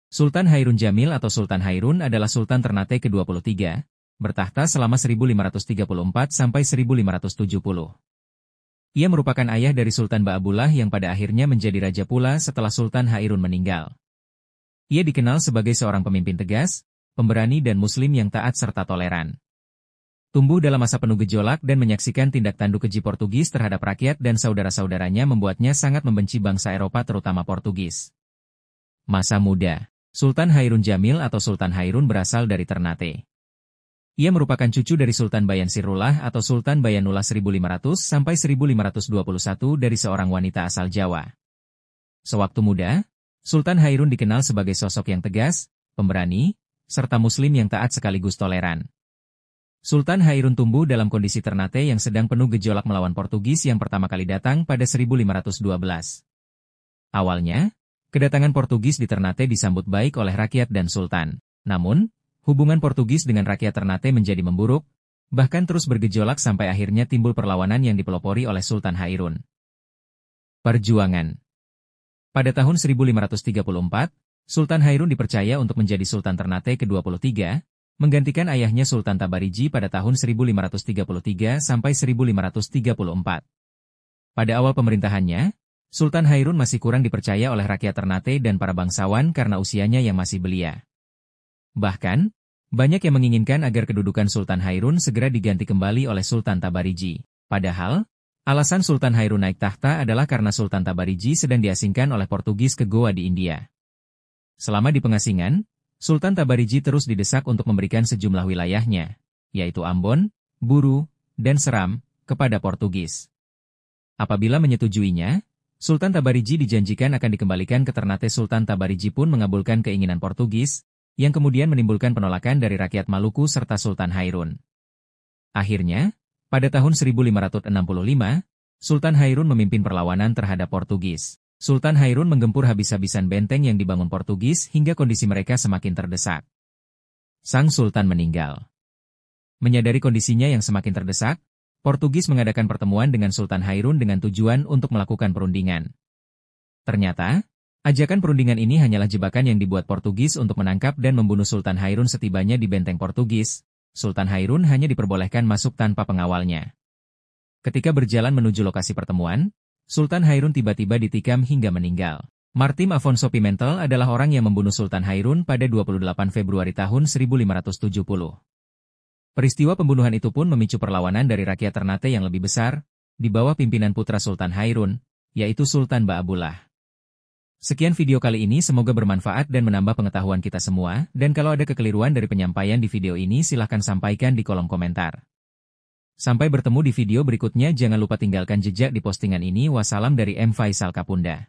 Sultan Hairun Jamil atau Sultan Hairun adalah Sultan Ternate ke-23, bertahta selama 1534 sampai 1570. Ia merupakan ayah dari Sultan Ba'abullah yang pada akhirnya menjadi raja pula setelah Sultan Hairun meninggal. Ia dikenal sebagai seorang pemimpin tegas, pemberani dan muslim yang taat serta toleran. Tumbuh dalam masa penuh gejolak dan menyaksikan tindak tanduk keji Portugis terhadap rakyat dan saudara-saudaranya membuatnya sangat membenci bangsa Eropa terutama Portugis. Masa muda Sultan Hairun Jamil atau Sultan Hairun berasal dari Ternate. Ia merupakan cucu dari Sultan Bayan Sirullah atau Sultan Bayanullah 1500 sampai 1521 dari seorang wanita asal Jawa. Sewaktu muda, Sultan Hairun dikenal sebagai sosok yang tegas, pemberani, serta muslim yang taat sekaligus toleran. Sultan Hairun tumbuh dalam kondisi Ternate yang sedang penuh gejolak melawan Portugis yang pertama kali datang pada 1512. Awalnya, kedatangan Portugis di Ternate disambut baik oleh rakyat dan Sultan. Namun, hubungan Portugis dengan rakyat Ternate menjadi memburuk, bahkan terus bergejolak sampai akhirnya timbul perlawanan yang dipelopori oleh Sultan Hairun. Perjuangan. Pada tahun 1534, Sultan Hairun dipercaya untuk menjadi Sultan Ternate ke-23, menggantikan ayahnya Sultan Tabarigi pada tahun 1533 sampai 1534. Pada awal pemerintahannya, Sultan Hairun masih kurang dipercaya oleh rakyat Ternate dan para bangsawan karena usianya yang masih belia. Bahkan, banyak yang menginginkan agar kedudukan Sultan Hairun segera diganti kembali oleh Sultan Tabarigi. Padahal, alasan Sultan Hairun naik tahta adalah karena Sultan Tabarigi sedang diasingkan oleh Portugis ke Goa di India. Selama di pengasingan, Sultan Tabarigi terus didesak untuk memberikan sejumlah wilayahnya, yaitu Ambon, Buru, dan Seram, kepada Portugis. Apabila menyetujuinya, Sultan Tabarigi dijanjikan akan dikembalikan ke Ternate. Sultan Tabarigi pun mengabulkan keinginan Portugis, yang kemudian menimbulkan penolakan dari rakyat Maluku serta Sultan Hairun. Akhirnya, pada tahun 1565, Sultan Hairun memimpin perlawanan terhadap Portugis. Sultan Hairun menggempur habis-habisan benteng yang dibangun Portugis hingga kondisi mereka semakin terdesak. Sang Sultan meninggal. Menyadari kondisinya yang semakin terdesak, Portugis mengadakan pertemuan dengan Sultan Hairun dengan tujuan untuk melakukan perundingan. Ternyata, ajakan perundingan ini hanyalah jebakan yang dibuat Portugis untuk menangkap dan membunuh Sultan Hairun. Setibanya di benteng Portugis, Sultan Hairun hanya diperbolehkan masuk tanpa pengawalnya. Ketika berjalan menuju lokasi pertemuan, Sultan Hairun tiba-tiba ditikam hingga meninggal. Martim Afonso Pimentel adalah orang yang membunuh Sultan Hairun pada 28 Februari tahun 1570. Peristiwa pembunuhan itu pun memicu perlawanan dari rakyat Ternate yang lebih besar, di bawah pimpinan putra Sultan Hairun, yaitu Sultan Ba'abullah. Sekian video kali ini, semoga bermanfaat dan menambah pengetahuan kita semua, dan kalau ada kekeliruan dari penyampaian di video ini silahkan sampaikan di kolom komentar. Sampai bertemu di video berikutnya, jangan lupa tinggalkan jejak di postingan ini. Wassalam dari M. Faisal Kapunda.